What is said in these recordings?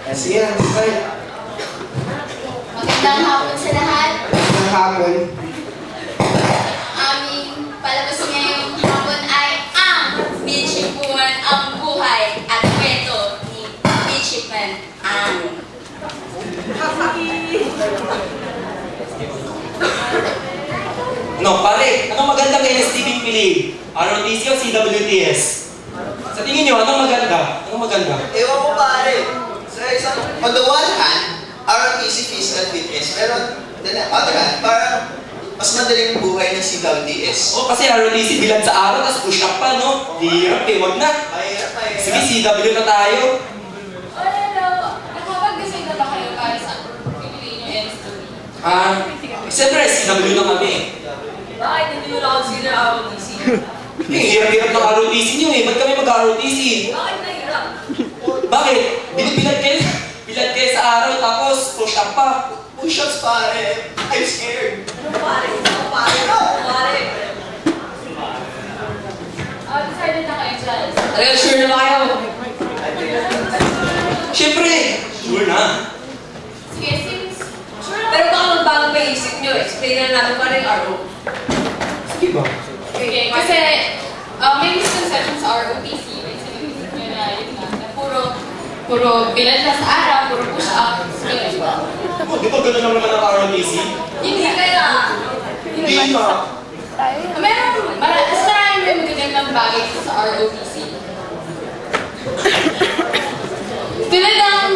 Sige, bye. Magandang hapon sa lahat. Magandang hapon. Aming palabas ngayong hapon ay ang Midshipman ang buhay at kwento ni Midshipman Ang. Ano, pare? Anong maganda kay STV Pili? ROTC o CWTS? Sa tingin nyo, anong maganda? Anong maganda? Ewan ko pare. Sa isang, on the one hand, ROTC physical fitness. Pero, on the other hand, parang mas madaling buhay ng CWTS. O, kasi ROTC bilang sa araw, tapos push up pa, no? Hirap eh, wag na. Mahirap, mahirap. Sige, CW na tayo. Hello! Nakapag-decide na ba kayo para sa pipiliin yung STV? Siyempre, CW na kami. Bakit hindi nyo na-consider ROTC? Hirap-hirap ng ROTC nyo eh. Ba't kami mag-ROTC? Bakit nahirap? Bakit? Bilad kayo sa araw, tapos push up pa. Push-ups pare. I'm scared. Ano pare? Ano pare? Ano pare? Decided na kayo dyan. Talaga sure na ba kayo? Siyempre, sure na. Sige, since sure Pero baka magbago pa isip nyo, explain na natin pa rin RO. Sige ba? Okay, kasi may misconception sa ROTC. May sinabi nyo na yun na puro bilad na sa araw, puro push-up. Oh, di ba gano'n lang naman ang ROTC? Hindi kaya. Hindi ka. Mas marami may magagandang bagay sa ROTC. Tulad ng,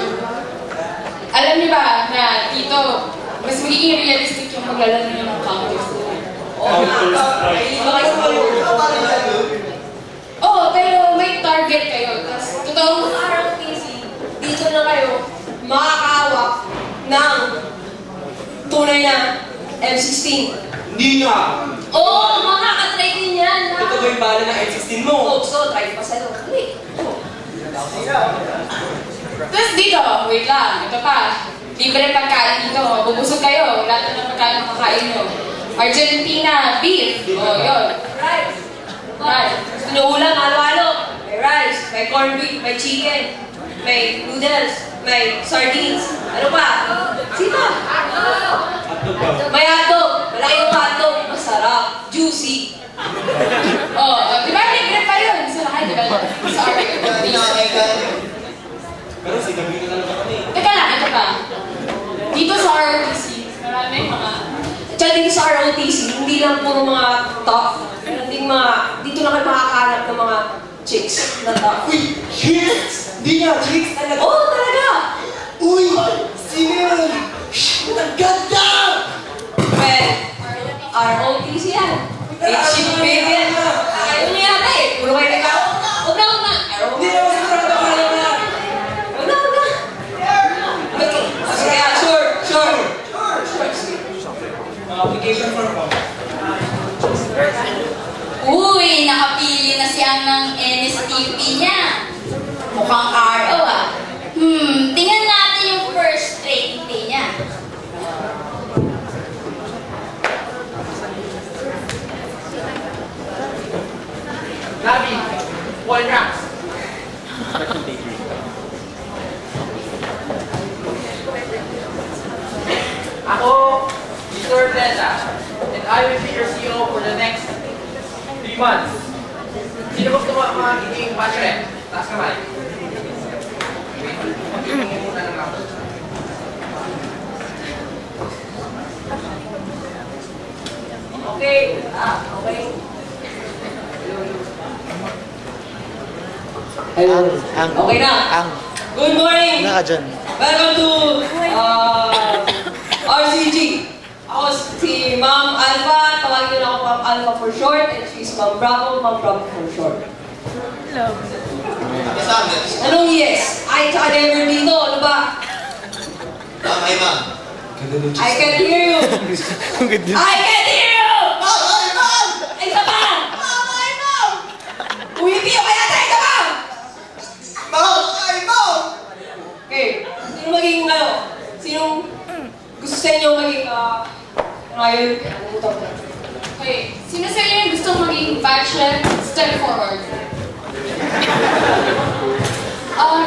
alam niyo ba na dito, mas magiging realistic yung maglalaro niyo ng Counter-Strike. Oo, pero may target kayo. Tapos, totoong ROTC, dito na kayo makakahawak ng tunay na M16. Hindi nga. Oo, makakatry din yan. Ito ba yung bala ng M16 mo? Oh, so, try pa sa loob. Dali. Tapos dito, wait lang, ito pa. Libre pagkain dito, bubusog kayo. Lahat ng pagkain na kakain nyo. Argentina, beef. O, yun. Rice. Right. Gusto nyo ulam, halo-halo. May rice, may corned beef, may chicken, may noodles, may sardines. Ano pa? Sita. Hotdog ba? May hotdog. Malaki yung hotdog. Masarap. Juicy. Di ba libre pa yun? Sa lahat, di ba? Sa ROTC. Pero CW na talaga kami. Teka lang, ito pa. Dito sa ROTC, marami mga... Tsaka dito sa ROTC, hindi lang puro mga top. Dito na kayo makakahanap ng mga chicks na top. Uy! Chicks! Hindi nga, chicks talaga. Oo, talaga! Uy! Sino yun? Shhh! Ang ganda! Well, ROTC yan. H-ship baby yan. Ayaw niya yata eh. Puro kayo nagkaw. Huwag na, huwag na. Hindi ako sigurado ka lang na. Huwag na, huwag na. Okay. Sige, sure, sure. Application form ba? Uy, nakapili na siya ng NSTP niya. Mukhang RO ah. Tingnan natin yung first training day niya. Nabi, one racks. Ako, Mr. Pleta, and I will be your CEO for the next 3 months. Sino gusto mo ang magiging batch rep? Taas kamay. Wait, magiging muna ng ako. Okay. Okay. Hello. Okay na. Good morning. Welcome to RCG. Ako si Ma'am Alpha. Tawagin nyo ako Ma'am Alpha for short. And she's Ma'am Bravo for short. Anong yes? I tsaka never dito. Ano ba? Ay, ma'am. I can hear you. I can hear you! Ay, ma'am! Isa pa! Ay, ma'am! Uwipi ka kaya tayo ka ba? Ma'am! Ay, ma'am! Okay. Sino magiging Sinong gusto sa inyo maging ngayon? Okay, sino sa inyo yung gustong maging batch rep? Step forward.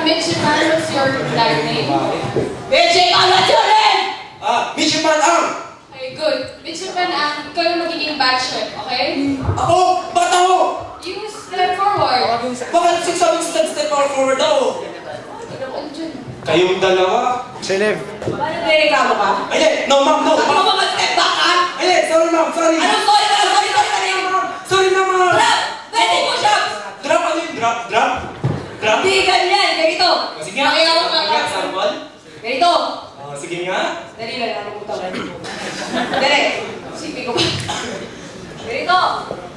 Midshipman, what's your flag name? Midshipman, what's your name? Midshipman Ang! Okay, good. Midshipman, ikaw yung magiging batch chef, okay? Ako? Ba't ako? You step forward. Bakit sinasabing step forward ako? Andyan. Kayong dalawa? Sinev. Paano nireklamo ka? Ay, hindi. No, ma'am, no. Ano ba mag-step back ka? Ay, hindi. Sorry, ma'am. Sorry. Anong sorry ka? Sorry. Sorry na, ma'am. Drop! 20 push-ups! Drop ano yun? Drop? Hindi ganyan, ganito. Sige nga. Pakilala ka. Sige nga, sample. Ganito. Sige nga. Dali lang, nakalimutan ko. Dali. Sipi ko ba? Ganito.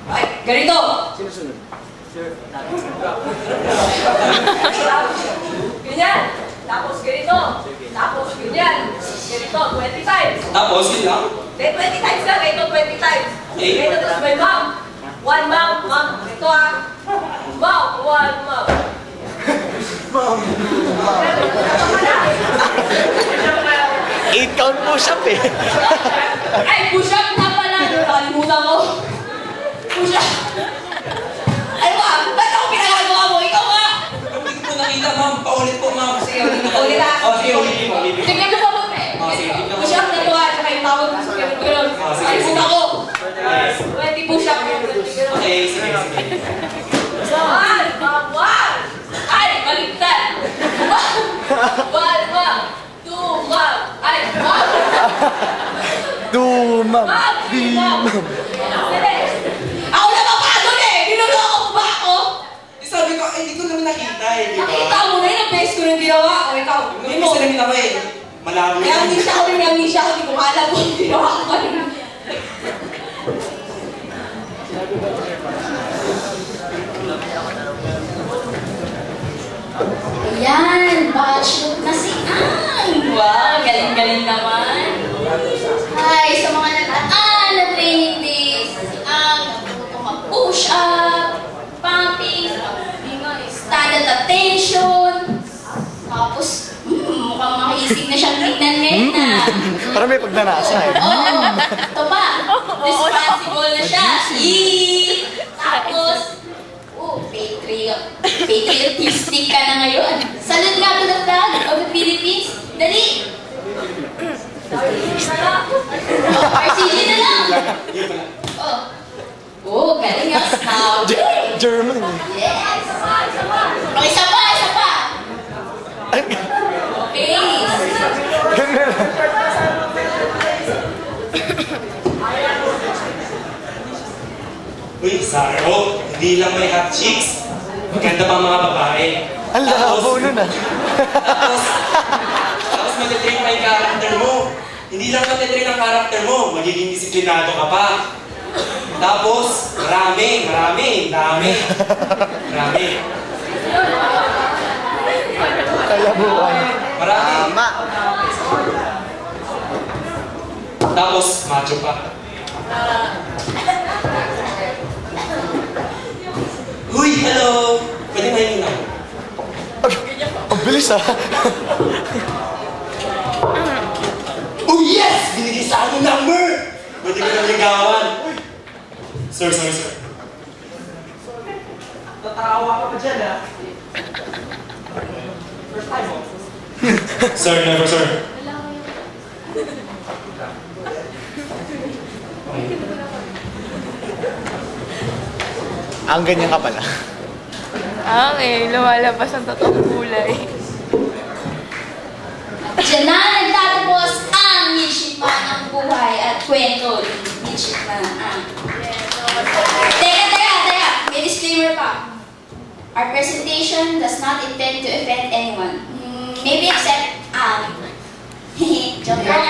Ay, ganito. Ganyan. Tapos ganito. Tapos ganyan. Ganito, 20 times. Tapos, yun lang. Then 20 times lang. Ganito, 20 times. Okay. Ganito, tapos may mom. One mom. Ito Mom, one mom. 8 count push-up eh. Ay, push-up na pala. Nakalimutan ko. Push-up. Ano ba? Ba't ako pinagagawa mo? Ikaw nga. Hindi ko po nakita, ma'am. Paulit po, ma'am. Sige, ulit ah. Sige, ulitin mo. Tignan mo pa muna eh. Sige, tignan mo. Push-up na to ah. Tsaka yung tawag. Ganun. Sige. Nakalimutan ko. 20 push-up. Okay, sige. One. Ay, baligtad. One. Two, ma'am. Ay, ma'am. Dumam. Ma'am. Ako na mapagod eh. Niloloko mo ba ako? Sabi ko, hindi ko naman nakita eh, di ba? Nakita mo na yun. Ang best ko nang ginawa. O ikaw. Hindi mo sila ako eh. Malabo Kaya amnesia ako. Hindi ko alam kung ginawa ko pa rin. Ayan, batch look na si Ang. Wow, galing-galing naman. Hi, sa mga nagdaan na training days, si Ang natuto mag-push up, pumping, stand at attention. Tapos, mukhang makaisip na siyang tignan ngayon na. Parang may pagnanasa eh. Oo, ito pa. Responsible na siya. Tapos, patriotistic ka na ngayon. Salud nga to the flag of the Philippines. Dali! RCG na lang. Galing nga. German eh. Yes! Isa pa. Okay. Ganun. Uy, Saro, hindi lang may hot chicks. Maganda pa mga babae. Ang labo nun ah. Tapos matitrain pa yung character mo. Hindi lang matitrain ang character mo, magiging disiplinado ka pa. Tapos, marami. Kalabuan. Marami. Tama. Tapos, macho pa. Uy, hello! Pwede mahiling ako. Ang bilis ah. Oh yes! Binigay sa akin yung number! Pwede ko nang ligawan. Sir. Tatawa ka pa dyan ah. First time mo. Sir, never sir. Ang ganyan ka pala. Lumalabas ang totoong kulay. Diyan na nagtatapos ang Midshipman ang buhay at kwento ni Midshipman ang. Teka. May disclaimer pa. Our presentation does not intend to offend anyone. Maybe except Joke lang.